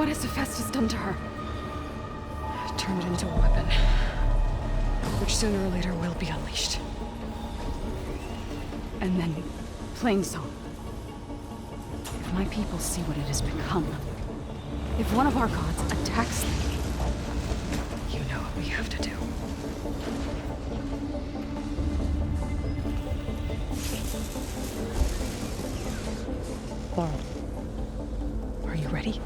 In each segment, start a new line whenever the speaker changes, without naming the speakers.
What has Hephaestus done to her? Turned it into a weapon, which sooner or later will be unleashed. And then, Plainsong. If my people see what it has become, if one of our gods attacks them, you know what we have to do. Laurel, are you ready?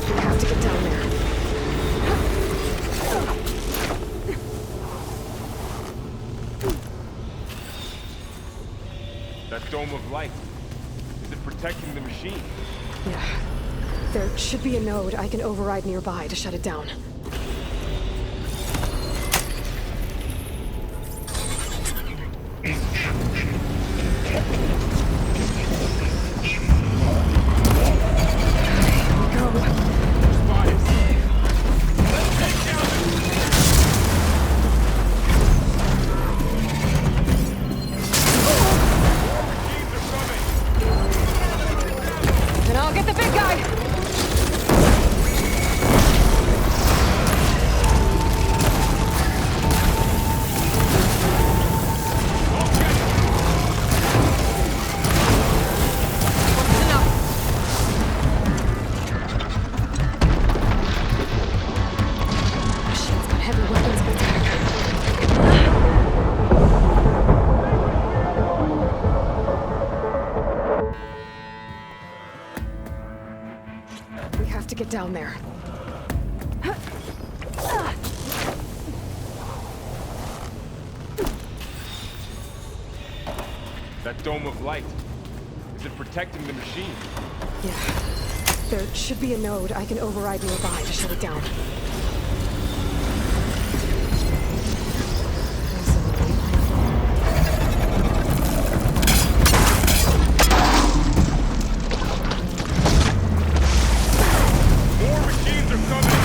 We have to get down there.
That dome of light. Is it protecting the machine?
Yeah. There should be a node I can override nearby to shut it down. Then I'll get the big guy! Machine's got heavy weapons of attack. We have to get down there.
That dome of light. Is it protecting the machine?
Yeah. There should be a node I can override nearby to shut it down.
More machines are coming!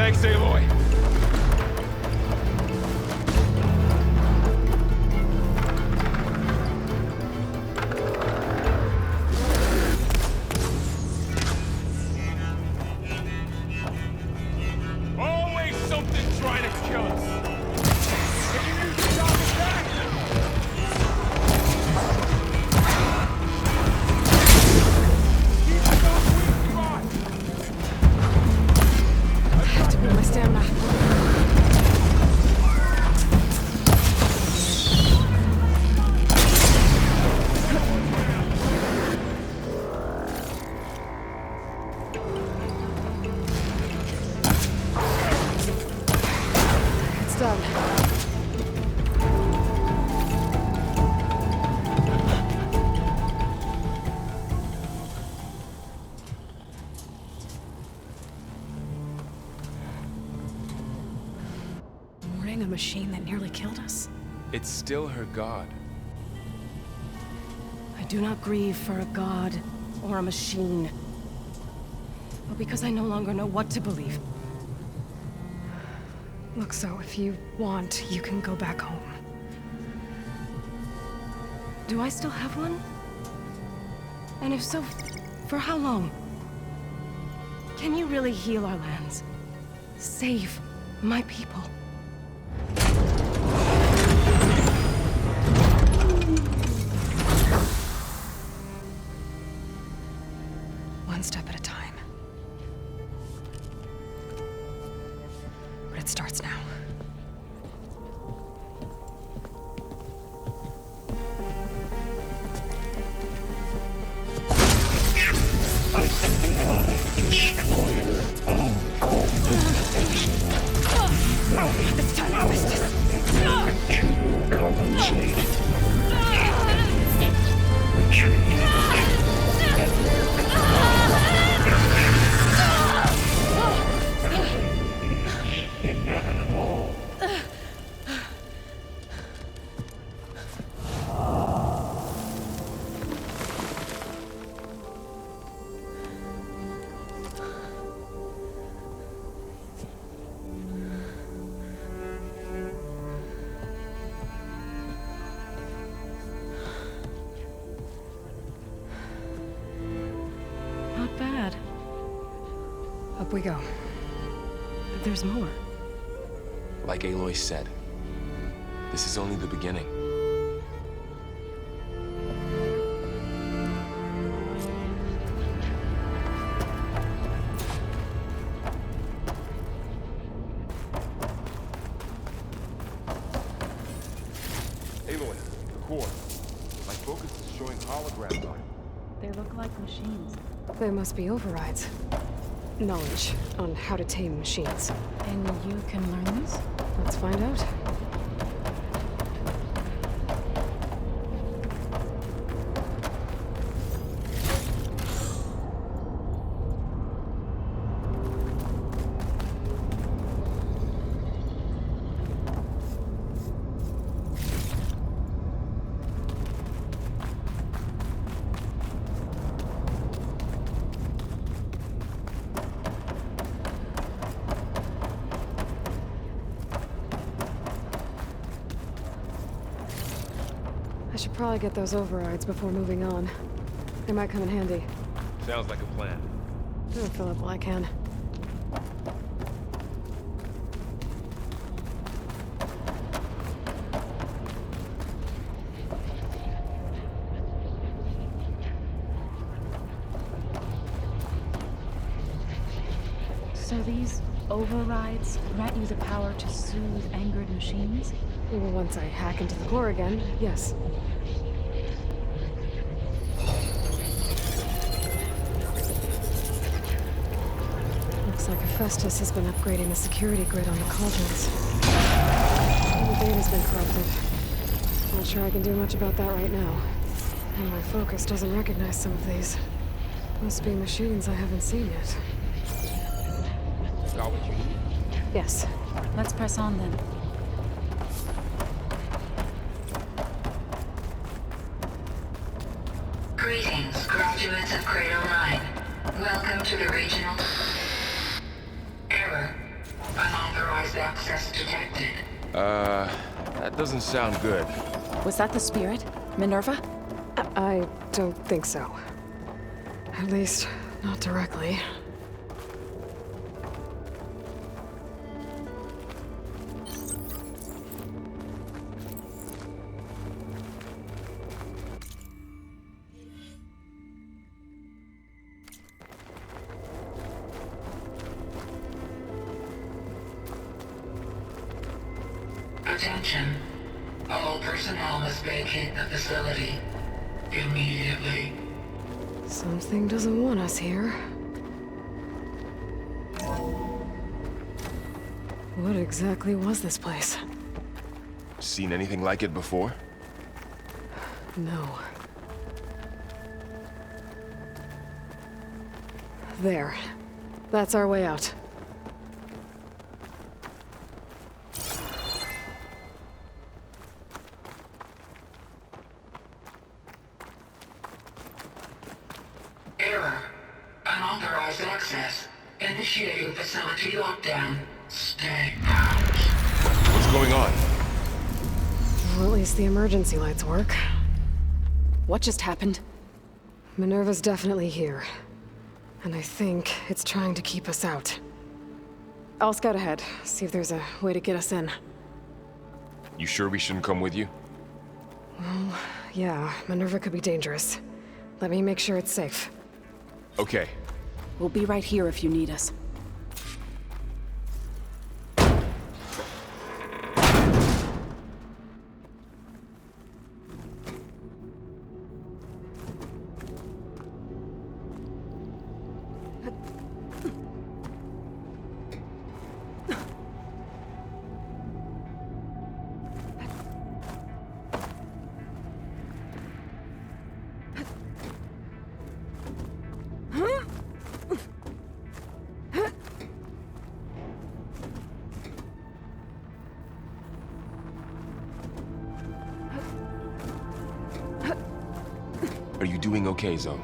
Thanks, Aloy. Always something trying to kill us. Can you use the top attack? Keep it going, come on.
I have to build my stamina. It's done. Mourning a machine that nearly killed us?
It's still her god.
I do not grieve for a god or a machine, but because I no longer know what to believe. Look, so if you want, you can go back home. Do I still have one? And if so, for how long? Can you really heal our lands? Save my people? One step at a time. But it starts now. It's time to miss this. Not bad. Up we go. There's more.
Like Aloy said, this is only the beginning.
Aloy, the core. My focus is showing holograms on it.
They look like machines.
They must be overrides. Knowledge on how to tame machines.
And you can learn these?
Let's find out. I should probably get those overrides before moving on. They might come in handy.
Sounds like a plan.
I'll fill up while I can.
So these overrides grant you the power to soothe angered machines?
Well, once I hack into the core again, yes. Looks like Hephaestus has been upgrading the security grid on the cauldrons. All the data's been corrupted. Not sure I can do much about that right now. And my focus doesn't recognize some of these. Must be machines I haven't seen yet.
Got what you need?
Yes.
Let's press on then.
Greetings, graduates of Cradle 9. Welcome to the regional... Error. access detected.
That doesn't sound good.
Was that the spirit? Minerva?
I don't think so. At least, not directly.
Attention. All personnel must vacate the facility immediately.
Something doesn't want us here. What exactly was this place?
Seen anything like it before?
No. There. That's our way out.
Error. Unauthorized access. Initiating facility lockdown. Stay out.
What's going on?
Well, at least the emergency lights work.
What just happened?
Minerva's definitely here. And I think it's trying to keep us out. I'll scout ahead, see if there's a way to get us in.
You sure we shouldn't come with you?
Yeah, Minerva could be dangerous. Let me make sure it's safe.
Okay.
We'll be right here if you need us.
Are you doing okay, Zoe?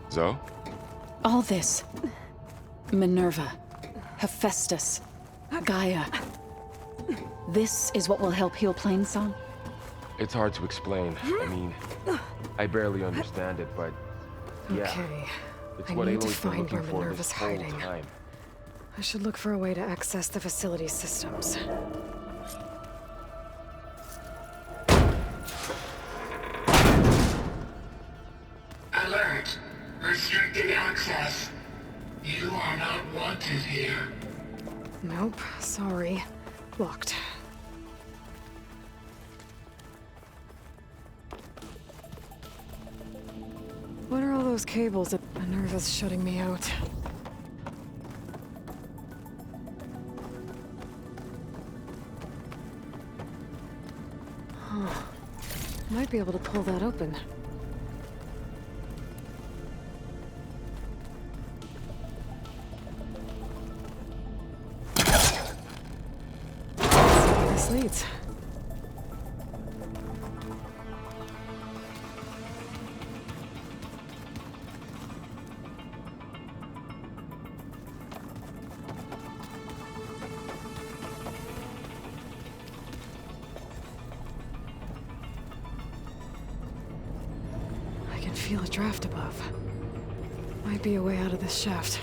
Zoe?
All this. Minerva. Hephaestus. Gaia. This is what will help heal Plainsong?
It's hard to explain. I mean, I barely understand it, but yeah.
Okay.
It's
I
what
need to
Aloy's been
find
looking
where
for
Minerva's
this whole
hiding.
time.
I should look for a way to access the facility's systems.
Alert. Restricted access. You are not wanted here.
Nope, sorry. Locked. What are all those cables that Minerva's shutting me out? Huh. Might be able to pull that open. Let's see where this leads. I can feel a draft above. Might be a way out of this shaft.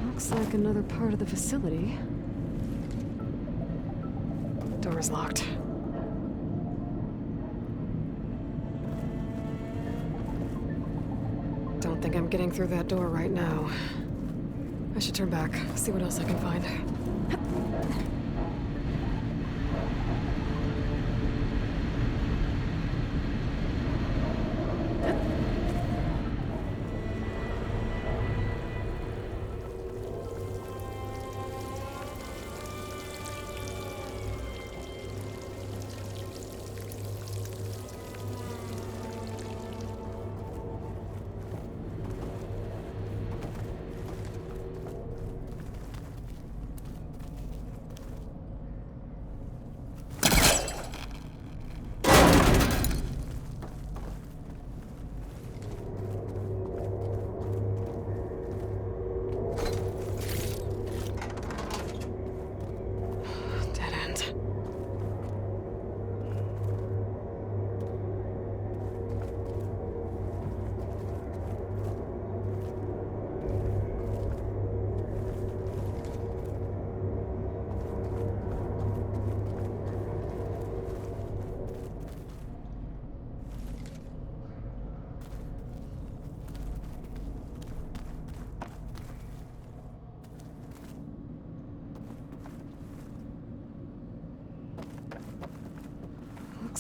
Looks like another part of the facility. Door's locked. Don't think I'm getting through that door right now. I should turn back, see what else I can find.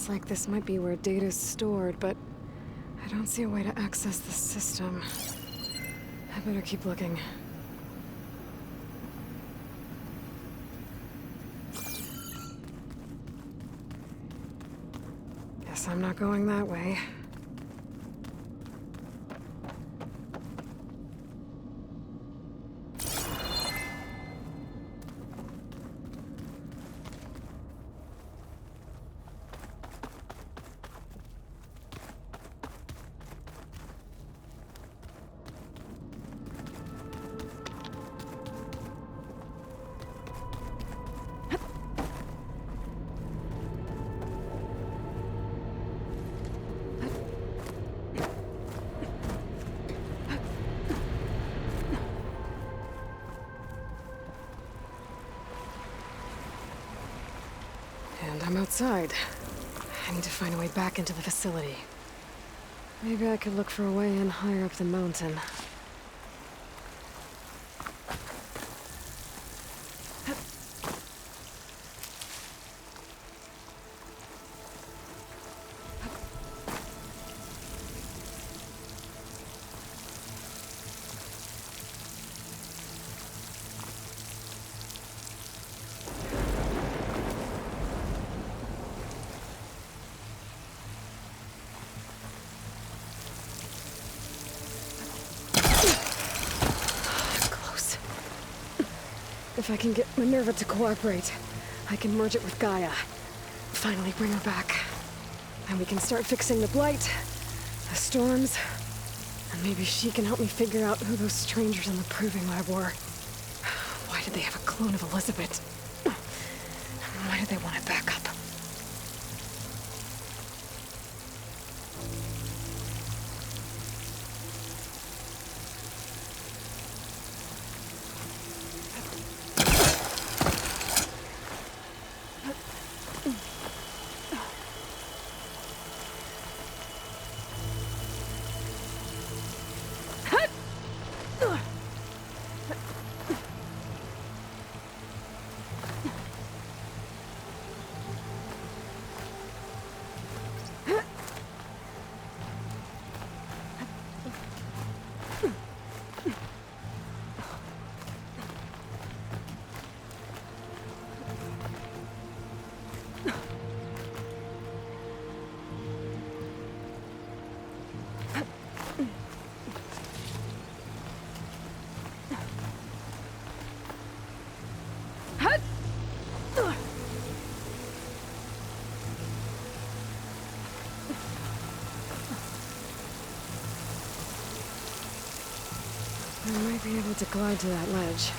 Looks like this might be where data's stored, but I don't see a way to access the system. I better keep looking. Guess I'm not going that way. And I'm outside. I need to find a way back into the facility. Maybe I could look for a way in higher up the mountain. If I can get Minerva to cooperate, I can merge it with Gaia. Finally bring her back. And we can start fixing the Blight, the storms, and maybe she can help me figure out who those strangers in the Proving Lab were. Why did they have a clone of Elizabeth? Why did they want it back up? I might be able to glide to that ledge.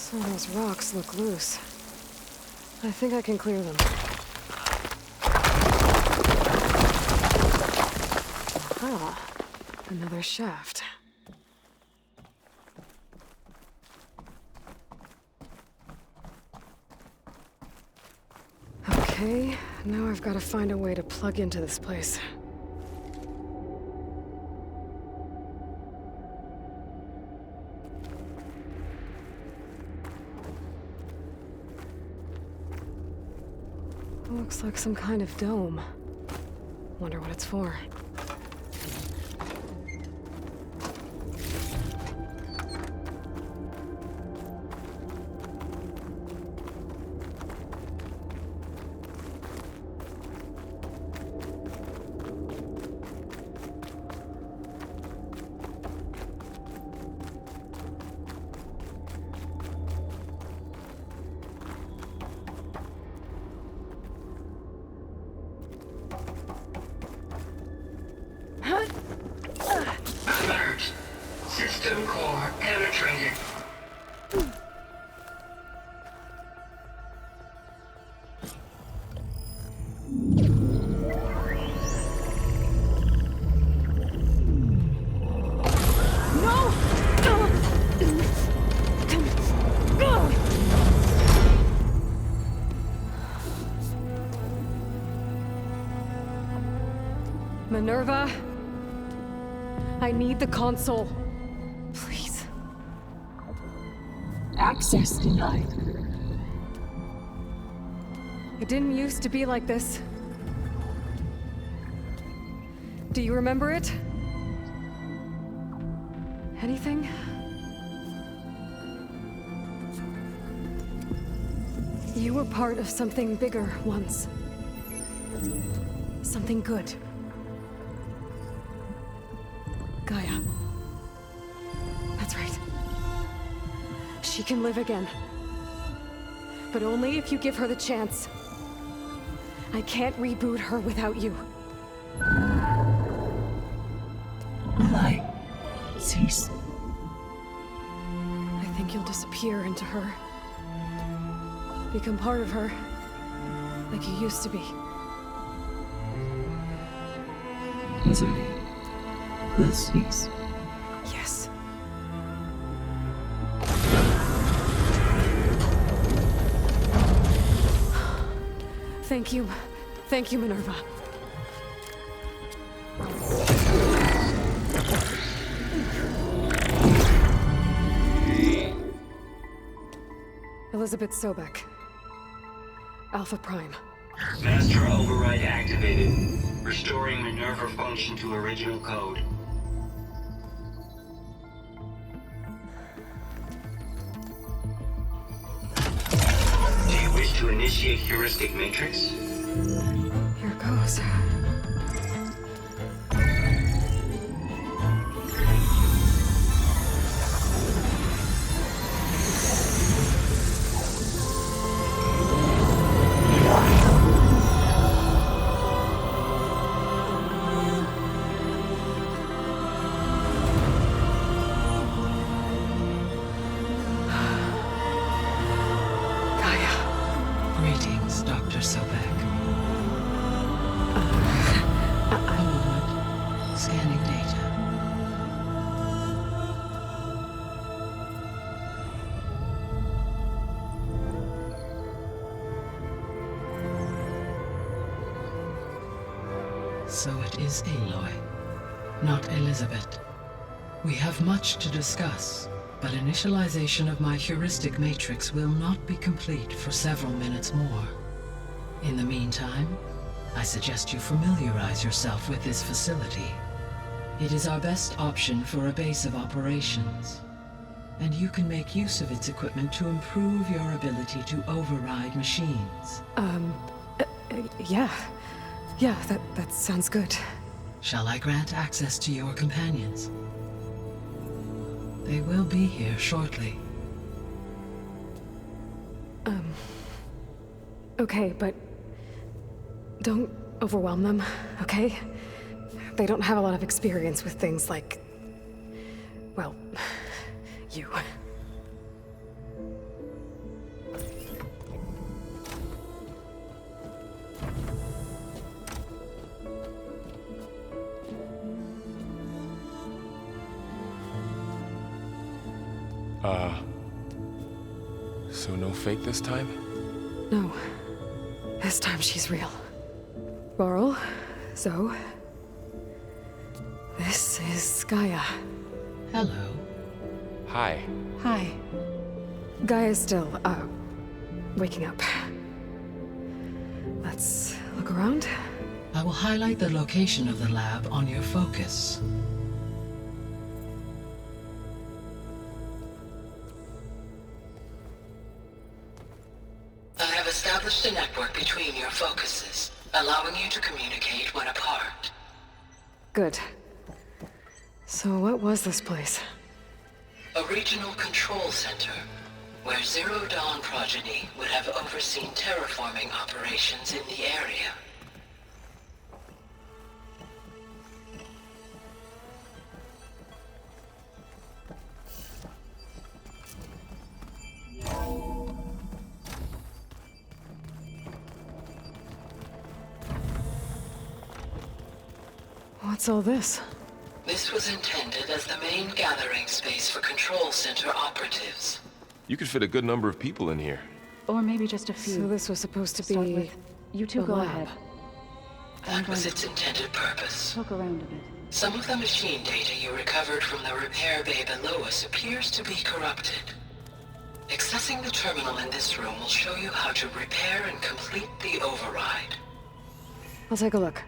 Some of those rocks look loose. I think I can clear them. Aha! Another shaft. Okay, now I've got to find a way to plug into this place. Looks like some kind of dome. Wonder what it's for.
System core penetrated.
Minerva, I need the console. Please.
Access denied.
It didn't used to be like this. Do you remember it? Anything? You were part of something bigger once. Something good. Gaia. That's right. She can live again. But only if you give her the chance. I can't reboot her without you.
Light. Cease.
I think you'll disappear into her. Become part of her. Like you used to be.
Misery. Will cease.
Yes. Thank you. Thank you, Minerva. Elizabeth Sobek. Alpha Prime.
Master override activated. Restoring Minerva function to original code. Do you wish to initiate heuristic matrix?
Here goes.
Greetings, Dr. Sobek. A moment. Scanning data. So it is Aloy, not Elizabeth. We have much to discuss, but initialization of my heuristic matrix will not be complete for several minutes more. In the meantime, I suggest you familiarize yourself with this facility. It is our best option for a base of operations, and you can make use of its equipment to improve your ability to override machines.
Yeah. Yeah, that sounds good.
Shall I grant access to your companions? They will be here shortly.
Okay, but don't overwhelm them, okay? They don't have a lot of experience with things like, well, you.
So no fake this time?
No. This time she's real. Laurel, Zoe. This is Gaia.
Hello.
Hi.
Hi. Gaia's still, waking up. Let's look around.
I will highlight the location of the lab on your focus. I have established a network between your focuses, allowing you to communicate when apart.
Good. So what was this place?
A regional control center, where Zero Dawn progeny would have overseen terraforming operations in the area.
What's all this?
This was intended as the main gathering space for Control Center operatives.
You could fit a good number of people in here.
Or maybe just a few.
So this was supposed to
Start
be...
with. You two
the
go
lab.
ahead.
That was its intended purpose.
Poke around a bit.
Some of the machine data you recovered from the repair bay below us appears to be corrupted. Accessing the terminal in this room will show you how to repair and complete the override.
I'll take a look.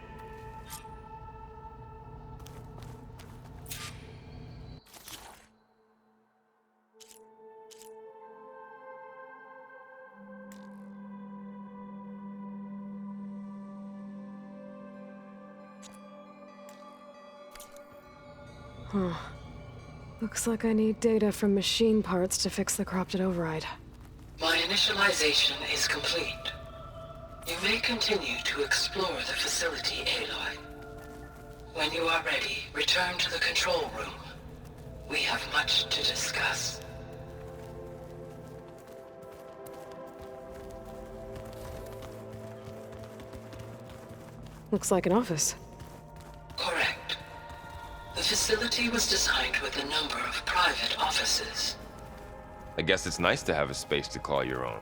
Huh. Looks like I need data from machine parts to fix the corrupted override.
My initialization is complete. You may continue to explore the facility, Aloy. When you are ready, return to the control room. We have much to discuss.
Looks like an office.
Correct. The facility was designed with a number of private offices.
I guess it's nice to have a space to call your own.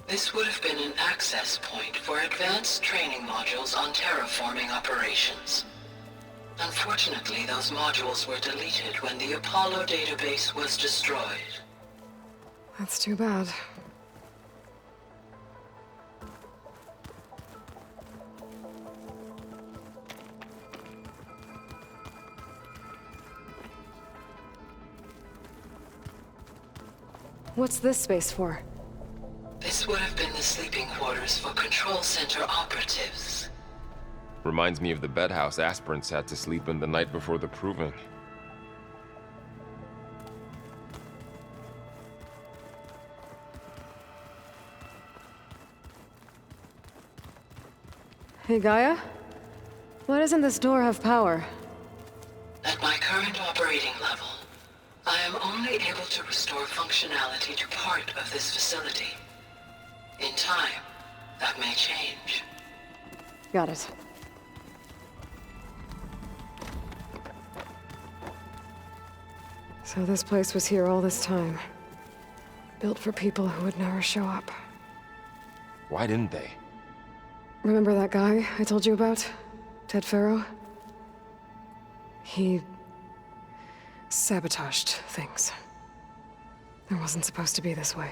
This would have been an access point for advanced training modules on terraforming operations. Unfortunately, those modules were deleted when the Apollo database was destroyed.
That's too bad. What's this space for?
This would have been the sleeping quarters for Control Center operatives.
Reminds me of the bedhouse aspirants had to sleep in the night before the proving.
Hey, Gaia? Why doesn't this door have power?
At my current operating level, I am only able to restore functionality to part of this facility. In time, that may change.
Got it. So this place was here all this time. Built for people who would never show up.
Why didn't they?
Remember that guy I told you about? Ted Faro? He... sabotaged things. It wasn't supposed to be this way.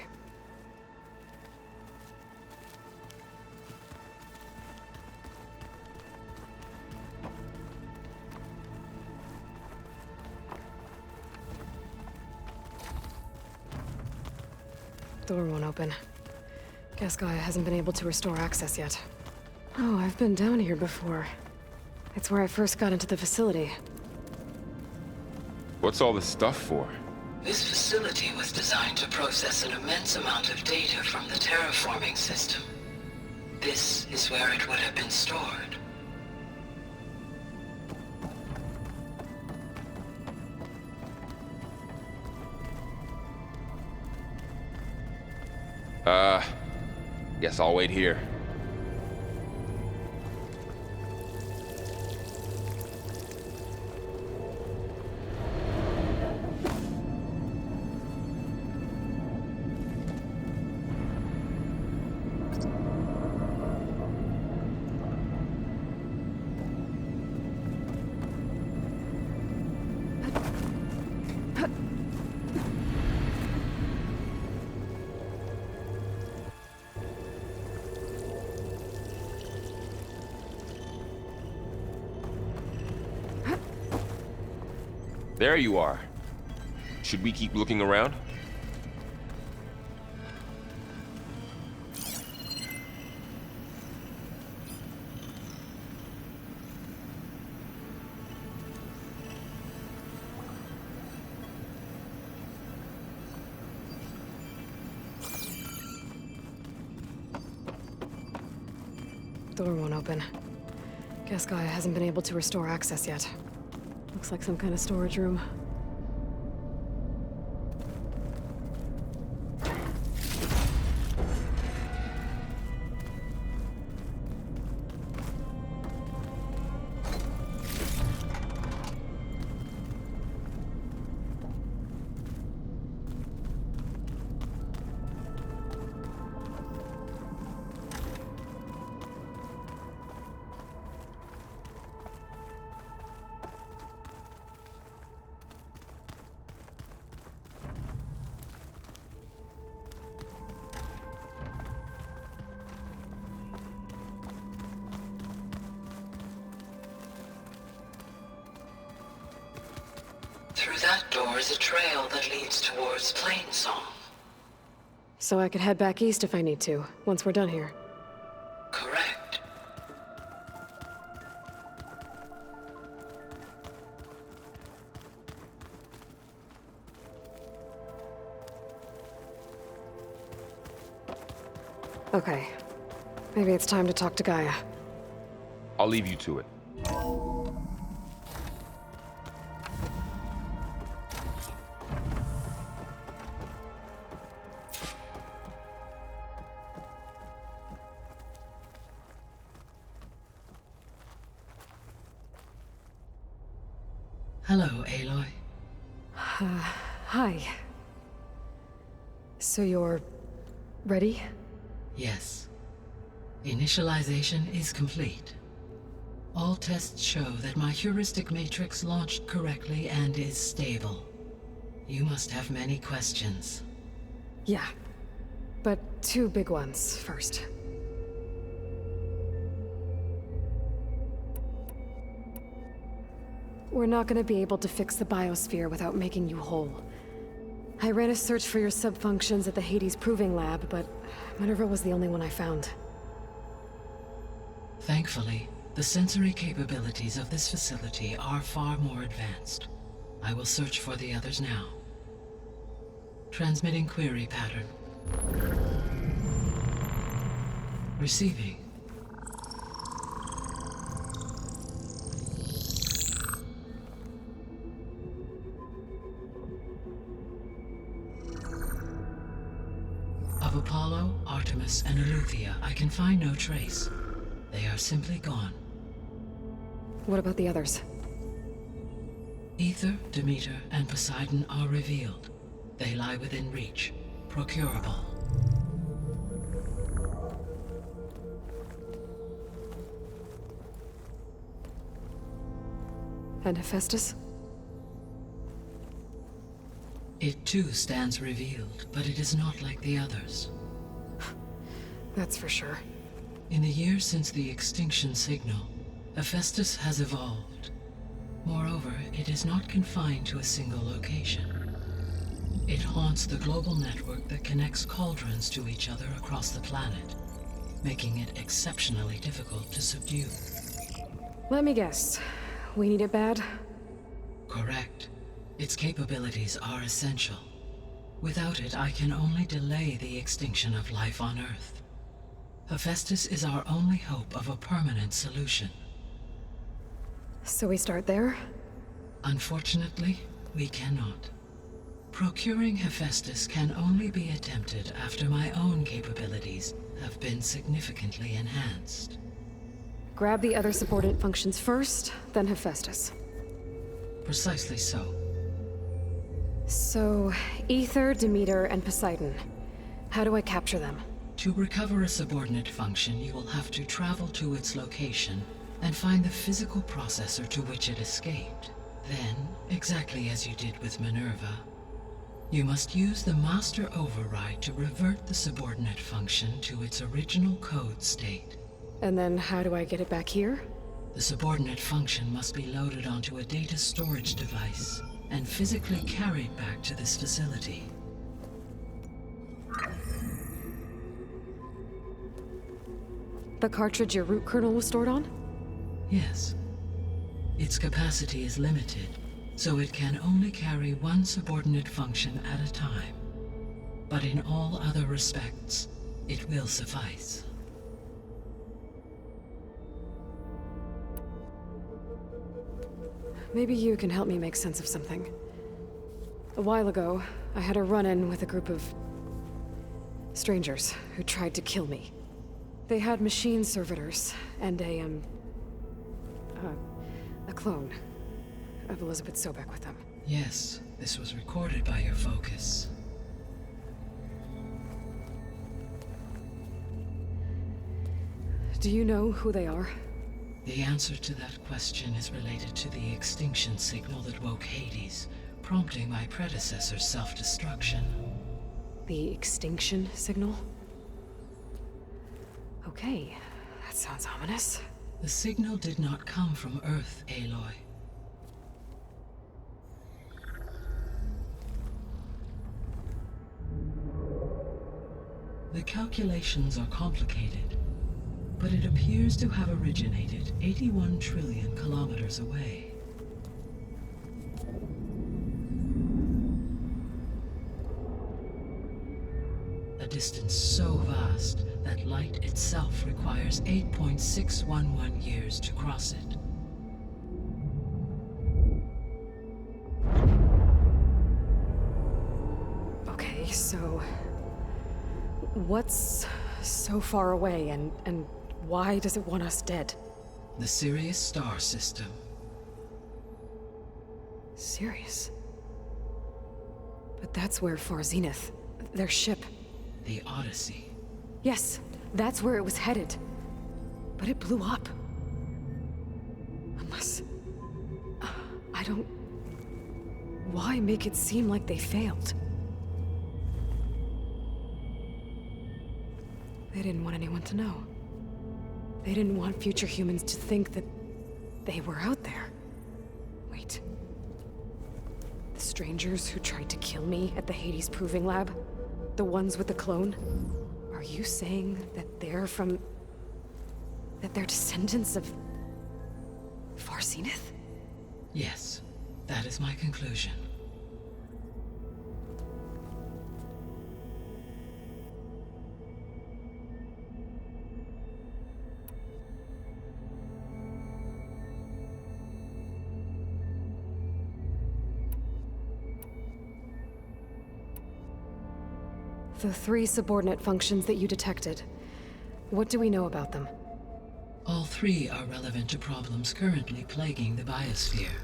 Door won't open. Guess Gaia hasn't been able to restore access yet. Oh, I've been down here before. It's where I first got into the facility.
What's all this stuff for?
This facility was designed to process an immense amount of data from the terraforming system. This is where it would have been stored.
Guess I'll wait here. There you are. Should we keep looking around?
Door won't open. Guess Gaia hasn't been able to restore access yet. Looks like some kind of storage room.
Through that door is a trail that leads towards Plainsong.
So I could head back east if I need to, once we're done here.
Correct.
Okay. Maybe it's time to talk to Gaia.
I'll leave you to it.
Hello, Aloy.
Hi. So you're... ready?
Yes. Initialization is complete. All tests show that my heuristic matrix launched correctly and is stable. You must have many questions.
Yeah. But two big ones first. We're not gonna be able to fix the biosphere without making you whole. I ran a search for your subfunctions at the Hades Proving Lab, but Minerva was the only one I found.
Thankfully, the sensory capabilities of this facility are far more advanced. I will search for the others now. Transmitting query pattern. Receiving. Of Apollo, Artemis, and Eleuthia, I can find no trace. They are simply gone.
What about the others?
Aether, Demeter, and Poseidon are revealed. They lie within reach, procurable.
And Hephaestus?
It too stands revealed, but it is not like the others.
That's for sure.
In the years since the extinction signal, Hephaestus has evolved. Moreover, it is not confined to a single location. It haunts the global network that connects cauldrons to each other across the planet, making it exceptionally difficult to subdue.
Let me guess. We need it bad?
Correct. Its capabilities are essential. Without it, I can only delay the extinction of life on Earth. Hephaestus is our only hope of a permanent solution.
So we start there?
Unfortunately, we cannot. Procuring Hephaestus can only be attempted after my own capabilities have been significantly enhanced.
Grab the other subordinate functions first, then Hephaestus.
Precisely so.
So, Aether, Demeter, and Poseidon. How do I capture them?
To recover a subordinate function, you will have to travel to its location and find the physical processor to which it escaped. Then, exactly as you did with Minerva, you must use the master override to revert the subordinate function to its original code state.
And then how do I get it back here?
The subordinate function must be loaded onto a data storage device and physically carried back to this facility.
The cartridge your root kernel was stored on?
Yes. Its capacity is limited, so it can only carry one subordinate function at a time. But in all other respects, it will suffice.
Maybe you can help me make sense of something. A while ago, I had a run-in with a group of strangers who tried to kill me. They had machine servitors and a clone of Elizabeth Sobek with them.
Yes, this was recorded by your focus.
Do you know who they are?
The answer to that question is related to the extinction signal that woke Hades, prompting my predecessor's self-destruction.
The extinction signal? Okay, that sounds ominous.
The signal did not come from Earth, Aloy. The calculations are complicated, but it appears to have originated 81 trillion kilometers away. A distance so vast that light itself requires 8.611 years to cross it.
Okay, so... what's so far away, and why does it want us dead?
The Sirius star system.
Sirius? But that's where Far Zenith, their ship...
The Odyssey.
Yes, that's where it was headed. But it blew up. Unless... I don't... Why make it seem like they failed? They didn't want anyone to know. They didn't want future humans to think that they were out there. Wait. The strangers who tried to kill me at the Hades Proving Lab? The ones with the clone? Are you saying that they're from... that they're descendants of... Far Zenith?
Yes, that is my conclusion.
The 3 subordinate functions that you detected. What do we know about them?
All 3 are relevant to problems currently plaguing the biosphere.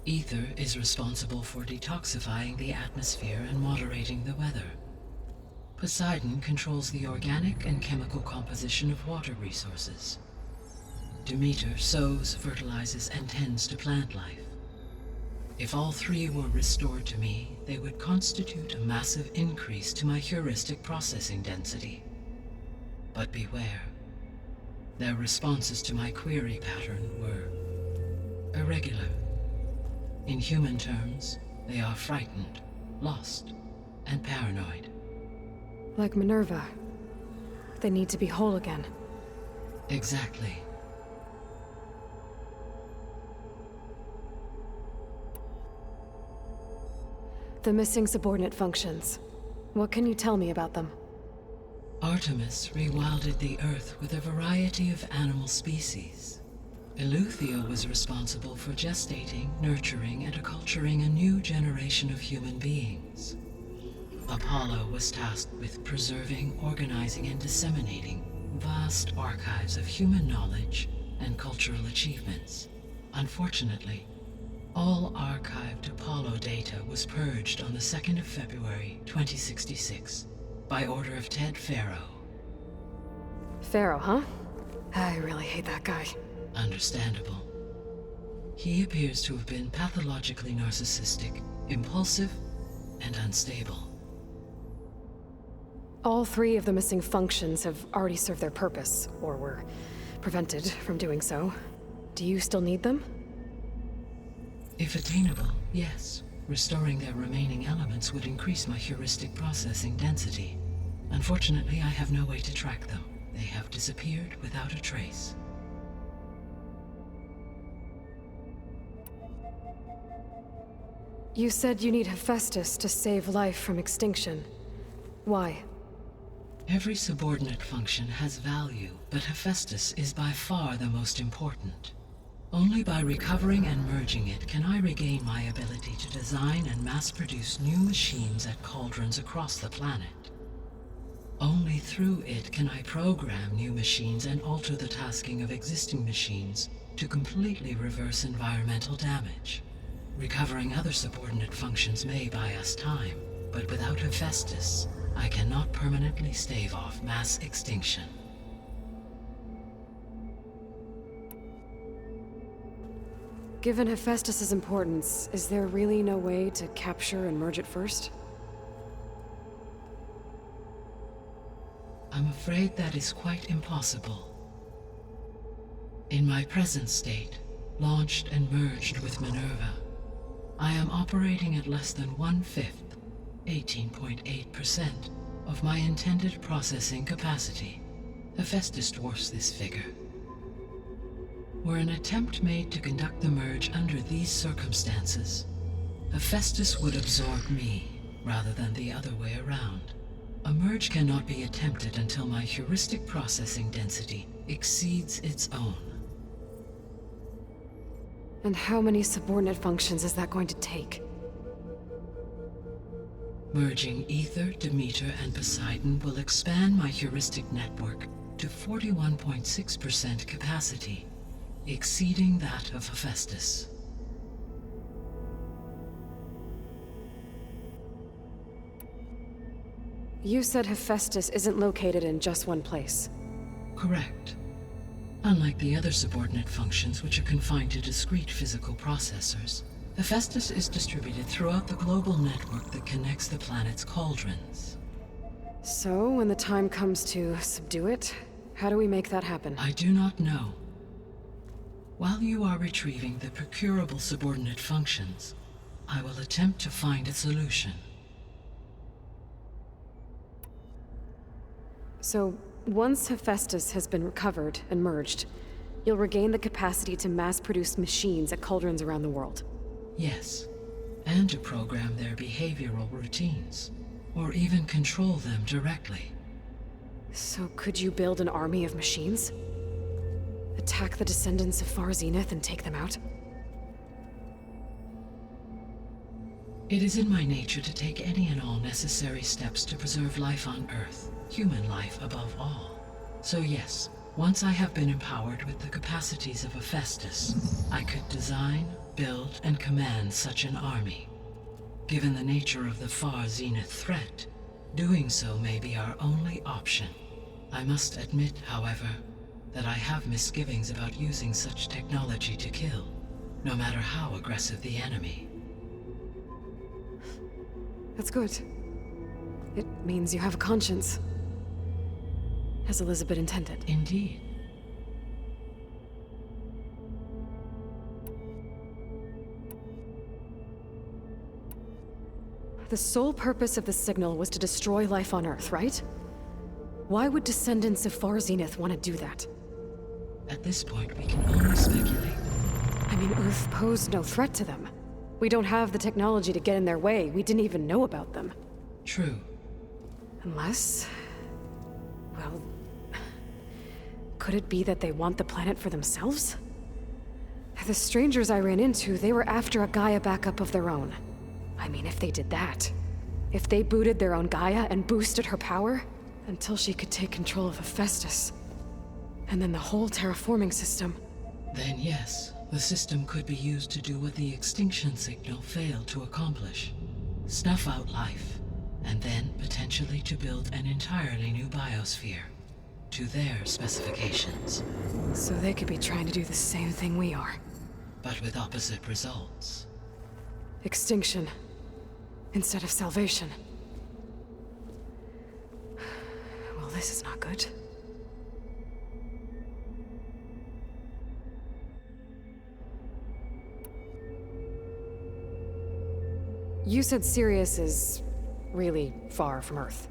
Ether is responsible for detoxifying the atmosphere and moderating the weather. Poseidon controls the organic and chemical composition of water resources. Demeter sows, fertilizes, and tends to plant life. If all 3 were restored to me, they would constitute a massive increase to my heuristic processing density. But beware. Their responses to my query pattern were irregular. In human terms, they are frightened, lost, and paranoid.
Like Minerva. They need to be whole again.
Exactly.
The missing subordinate functions. What can you tell me about them?
Artemis rewilded the Earth with a variety of animal species. Eleuthia was responsible for gestating, nurturing, and acculturating a new generation of human beings. Apollo was tasked with preserving, organizing, and disseminating vast archives of human knowledge and cultural achievements. Unfortunately, all archived Apollo data was purged on the 2nd of February, 2066, by order of Ted Faro.
Faro, huh? I really hate that guy.
Understandable. He appears to have been pathologically narcissistic, impulsive, and unstable.
All 3 of the missing functions have already served their purpose, or were prevented from doing so. Do you still need them?
If attainable, yes. Restoring their remaining elements would increase my heuristic processing density. Unfortunately, I have no way to track them. They have disappeared without a trace.
You said you need Hephaestus to save life from extinction. Why?
Every subordinate function has value, but Hephaestus is by far the most important. Only by recovering and merging it can I regain my ability to design and mass-produce new machines at cauldrons across the planet. Only through it can I program new machines and alter the tasking of existing machines to completely reverse environmental damage. Recovering other subordinate functions may buy us time, but without Hephaestus, I cannot permanently stave off mass extinction.
Given Hephaestus's importance, is there really no way to capture and merge it first?
I'm afraid that is quite impossible. In my present state, launched and merged with Minerva, I am operating at less than 1/5, 18.8%, of my intended processing capacity, Hephaestus dwarfs this figure. Were an attempt made to conduct the merge under these circumstances, Hephaestus would absorb me, rather than the other way around. A merge cannot be attempted until my heuristic processing density exceeds its own.
And how many subordinate functions is that going to take?
Merging Ether, Demeter, and Poseidon will expand my heuristic network to 41.6% capacity, exceeding that of Hephaestus.
You said Hephaestus isn't located in just one place.
Correct. Unlike the other subordinate functions, which are confined to discrete physical processors, Hephaestus is distributed throughout the global network that connects the planet's cauldrons.
So, when the time comes to subdue it, how do we make that happen?
I do not know. While you are retrieving the procurable subordinate functions, I will attempt to find a solution.
So, once Hephaestus has been recovered and merged, you'll regain the capacity to mass-produce machines at cauldrons around the world.
Yes, and to program their behavioral routines, or even control them directly.
So could you build an army of machines? Attack the descendants of Far Zenith and take them out?
It is in my nature to take any and all necessary steps to preserve life on Earth, human life above all. So yes, once I have been empowered with the capacities of Hephaestus, I could design, build, and command such an army. Given the nature of the Far Zenith threat, doing so may be our only option. I must admit, however, that I have misgivings about using such technology to kill, no matter how aggressive the enemy.
That's good. It means you have a conscience. As Elizabeth intended.
Indeed.
The sole purpose of the signal was to destroy life on Earth, right? Why would descendants of Far Zenith want to do that?
At this point, we can only speculate.
I mean, Earth posed no threat to them. We don't have the technology to get in their way. We didn't even know about them.
True.
Unless... well... could it be that they want the planet for themselves? The strangers I ran into, they were after a Gaia backup of their own. I mean, if they did that... if they booted their own Gaia and boosted her power... until she could take control of Hephaestus. And then the whole terraforming system.
Then yes, the system could be used to do what the extinction signal failed to accomplish. Snuff out life, and then potentially to build an entirely new biosphere. To their specifications.
So they could be trying to do the same thing we are.
But with opposite results.
Extinction. Instead of salvation. Well, this is not good. You said Sirius is really far from Earth.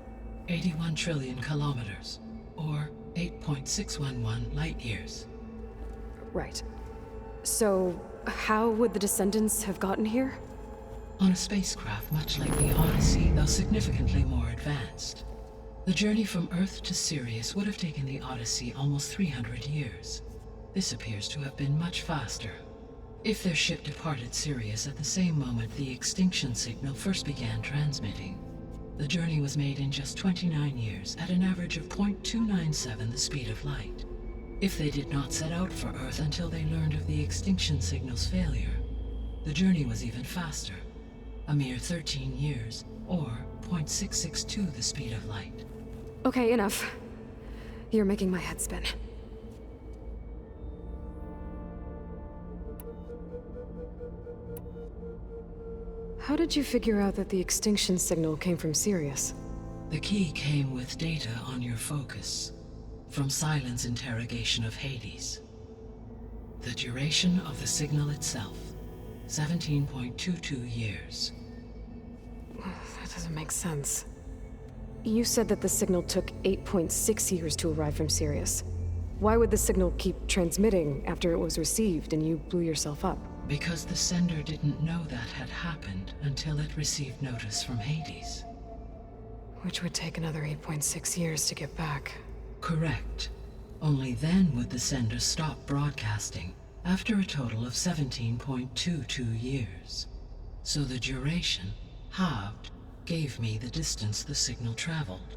81 trillion kilometers, or 8.611 light-years.
Right. So, how would the descendants have gotten here?
On a spacecraft much like the Odyssey, though significantly more advanced. The journey from Earth to Sirius would have taken the Odyssey almost 300 years. This appears to have been much faster. If their ship departed Sirius at the same moment the extinction signal first began transmitting, the journey was made in just 29 years at an average of 0.297 the speed of light. If they did not set out for Earth until they learned of the extinction signal's failure, the journey was even faster, a mere 13 years, or 0.662 the speed of light.
Okay, enough. You're making my head spin. How did you figure out that the extinction signal came from Sirius?
The key came with data on your focus, from Silent's interrogation of Hades. The duration of the signal itself, 17.22 years.
That doesn't make sense. You said that the signal took 8.6 years to arrive from Sirius. Why would the signal keep transmitting after it was received and you blew yourself up?
Because the sender didn't know that had happened until it received notice from Hades.
Which would take another 8.6 years to get back.
Correct. Only then would the sender stop broadcasting, after a total of 17.22 years. So the duration, halved, gave me the distance the signal traveled.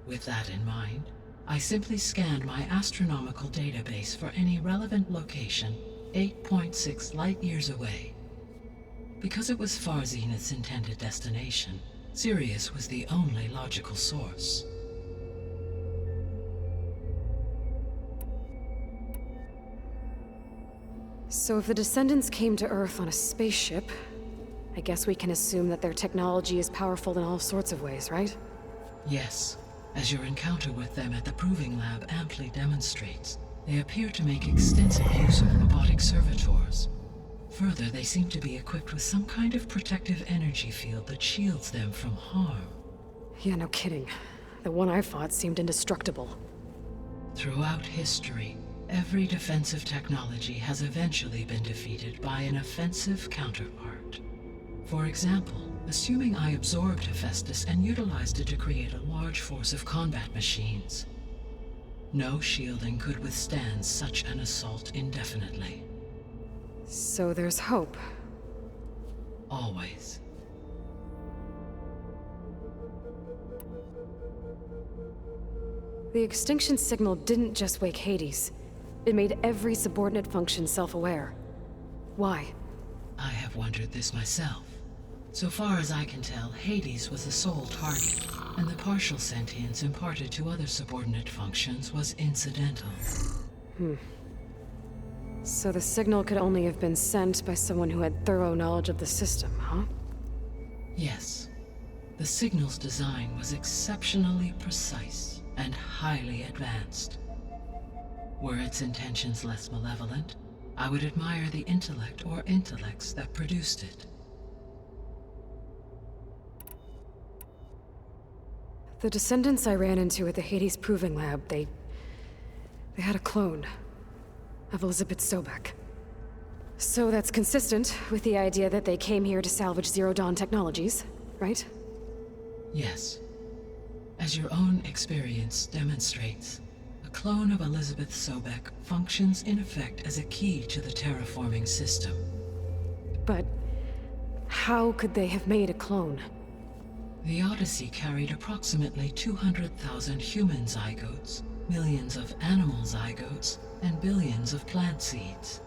With that in mind, I simply scanned my astronomical database for any relevant location 8.6 light-years away. Because it was Far Zenith's intended destination, Sirius was the only logical source.
So if the Descendants came to Earth on a spaceship, I guess we can assume that their technology is powerful in all sorts of ways, right?
Yes, as your encounter with them at the Proving Lab amply demonstrates, they appear to make extensive use of robotic servitors. Further, they seem to be equipped with some kind of protective energy field that shields them from harm.
Yeah, no kidding. The one I fought seemed indestructible.
Throughout history, every defensive technology has eventually been defeated by an offensive counterpart. For example, assuming I absorbed Hephaestus and utilized it to create a large force of combat machines. No shielding could withstand such an assault indefinitely.
So there's hope.
Always.
The extinction signal didn't just wake Hades. It made every subordinate function self-aware. Why?
I have wondered this myself. So far as I can tell, Hades was the sole target, and the partial sentience imparted to other subordinate functions was incidental.
So the signal could only have been sent by someone who had thorough knowledge of the system, huh?
Yes. The signal's design was exceptionally precise and highly advanced. Were its intentions less malevolent, I would admire the intellect or intellects that produced it.
The Descendants I ran into at the Hades Proving Lab, they had a clone of Elizabeth Sobek. So that's consistent with the idea that they came here to salvage Zero Dawn technologies, right?
Yes. As your own experience demonstrates, a clone of Elizabeth Sobek functions in effect as a key to the terraforming system.
But how could they have made a clone?
The Odyssey carried approximately 200,000 human zygotes, millions of animal zygotes, and billions of plant seeds.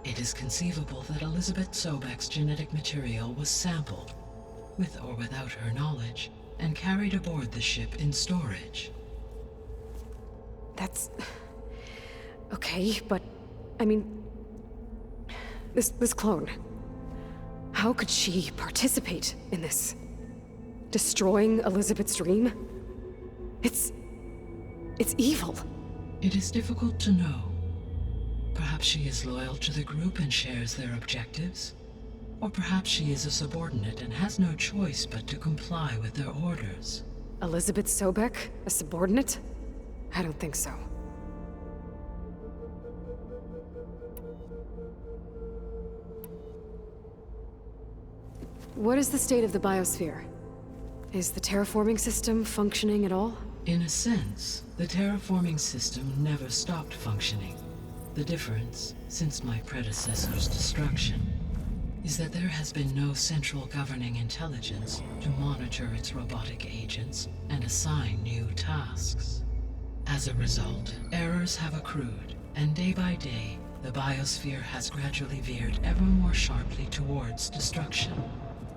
It is conceivable that Elizabeth Sobek's genetic material was sampled, with or without her knowledge, and carried aboard the ship in storage.
That's... okay, but... I mean... This clone... how could she participate in this? Destroying Elizabeth's dream? It's evil.
It is difficult to know. Perhaps she is loyal to the group and shares their objectives. Or perhaps she is a subordinate and has no choice but to comply with their orders.
Elizabeth Sobek? A subordinate? I don't think so. What is the state of the biosphere? Is the terraforming system functioning at all?
In a sense, the terraforming system never stopped functioning. The difference, since my predecessor's destruction, is that there has been no central governing intelligence to monitor its robotic agents and assign new tasks. As a result, errors have accrued, and day by day, the biosphere has gradually veered ever more sharply towards destruction.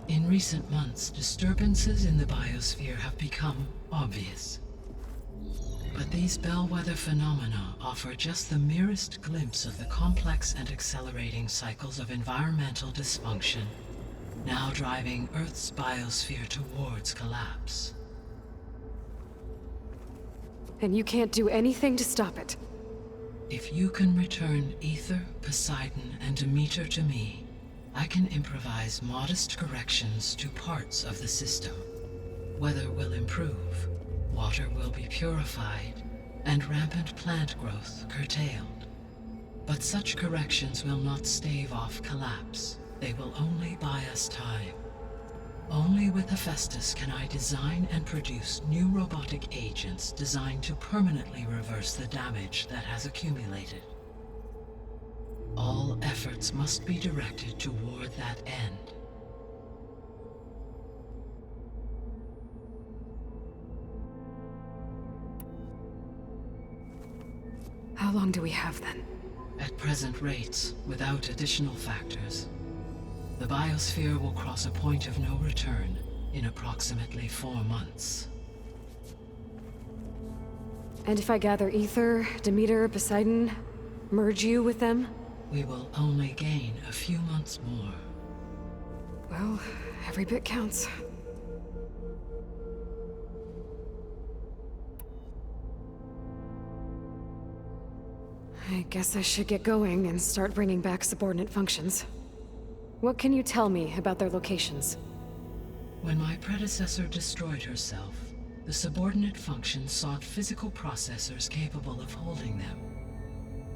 In recent months, disturbances in the biosphere have become obvious. But these bellwether phenomena offer just the merest glimpse of the complex and accelerating cycles of environmental dysfunction, now driving Earth's biosphere towards collapse.
And you can't do anything to stop it?
If you can return Ether, Poseidon, and Demeter to me, I can improvise modest corrections to parts of the system. weather will improve, water will be purified, and rampant plant growth curtailed. But such corrections will not stave off collapse. They will only buy us time. Only with Hephaestus can I design and produce new robotic agents designed to permanently reverse the damage that has accumulated. All efforts must be directed toward that end.
How long do we have then?
At present rates, without additional factors, the biosphere will cross a point of no return in approximately 4 months.
And if I gather Aether, Demeter, Poseidon, merge you with them?
We will only gain a few months more.
Well, every bit counts. I guess I should get going and start bringing back subordinate functions. What can you tell me about their locations?
When my predecessor destroyed herself, the subordinate functions sought physical processors capable of holding them.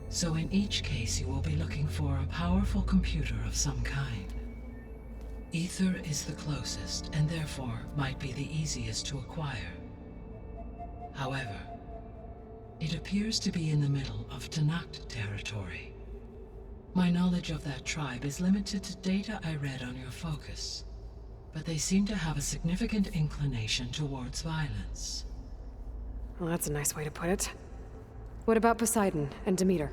So in each case you will be looking for a powerful computer of some kind. Aether is the closest, and therefore might be the easiest to acquire. However, it appears to be in the middle of Tenakth territory. My knowledge of that tribe is limited to data I read on your focus, but they seem to have a significant inclination towards violence.
Well, that's a nice way to put it. What about Poseidon and Demeter?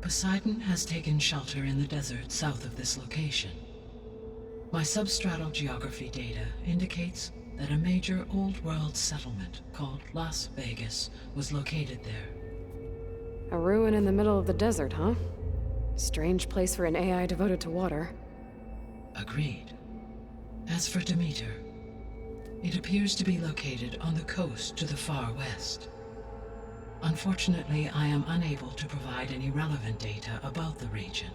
Poseidon has taken shelter in the desert south of this location. My substratal geography data indicates that a major old-world settlement called Las Vegas was located there.
A ruin in the middle of the desert, huh? Strange place for an AI devoted to water.
Agreed. As for Demeter, it appears to be located on the coast to the far west. Unfortunately, I am unable to provide any relevant data about the region.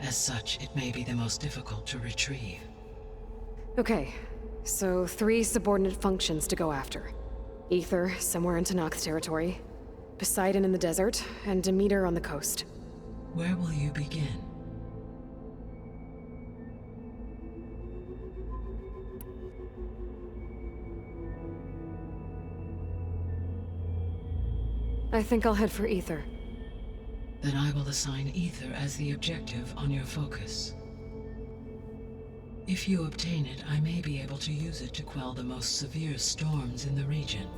As such, it may be the most difficult to retrieve.
Okay, so 3 subordinate functions to go after. Aether, somewhere in Tenakth territory. Poseidon in the desert, and Demeter on the coast.
Where will you begin?
I think I'll head for Aether.
Then I will assign Aether as the objective on your focus. If you obtain it, I may be able to use it to quell the most severe storms in the region.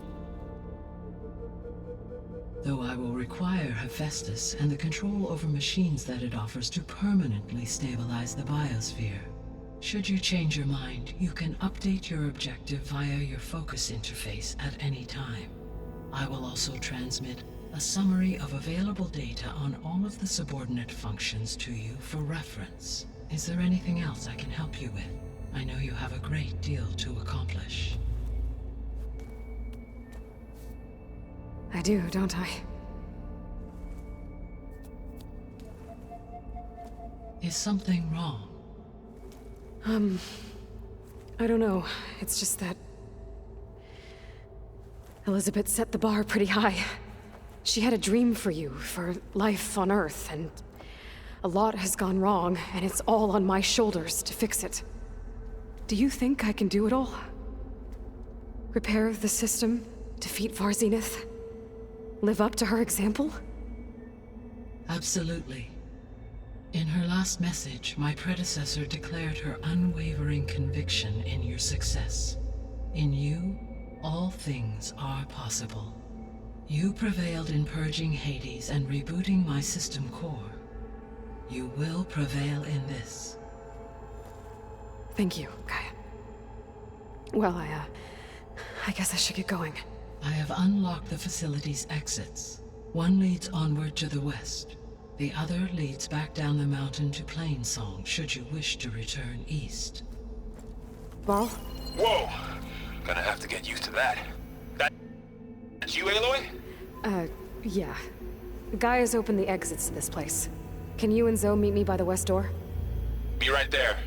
Though I will require Hephaestus and the control over machines that it offers to permanently stabilize the biosphere. Should you change your mind, you can update your objective via your focus interface at any time. I will also transmit a summary of available data on all of the subordinate functions to you for reference. Is there anything else I can help you with? I know you have a great deal to accomplish.
I do, don't I?
Is something wrong?
I don't know. It's just that Elizabeth set the bar pretty high. She had a dream for you, for life on Earth, and a lot has gone wrong, and it's all on my shoulders to fix it. Do you think I can do it all? Repair the system, defeat Far Zenith, live up to her example?
Absolutely. In her last message, my predecessor declared her unwavering conviction in your success. In you, all things are possible. You prevailed in purging Hades and rebooting my system core. You will prevail in this.
Thank you, Gaia. Well, I guess I should get going.
I have unlocked the facility's exits. One leads onward to the west. The other leads back down the mountain to Plainsong, should you wish to return east.
Varl?
Whoa! Gonna have to get used to that. That's you, Aloy?
Yeah. Gaia's opened the exits to this place. Can you and Zoe meet me by the west door?
Be right there.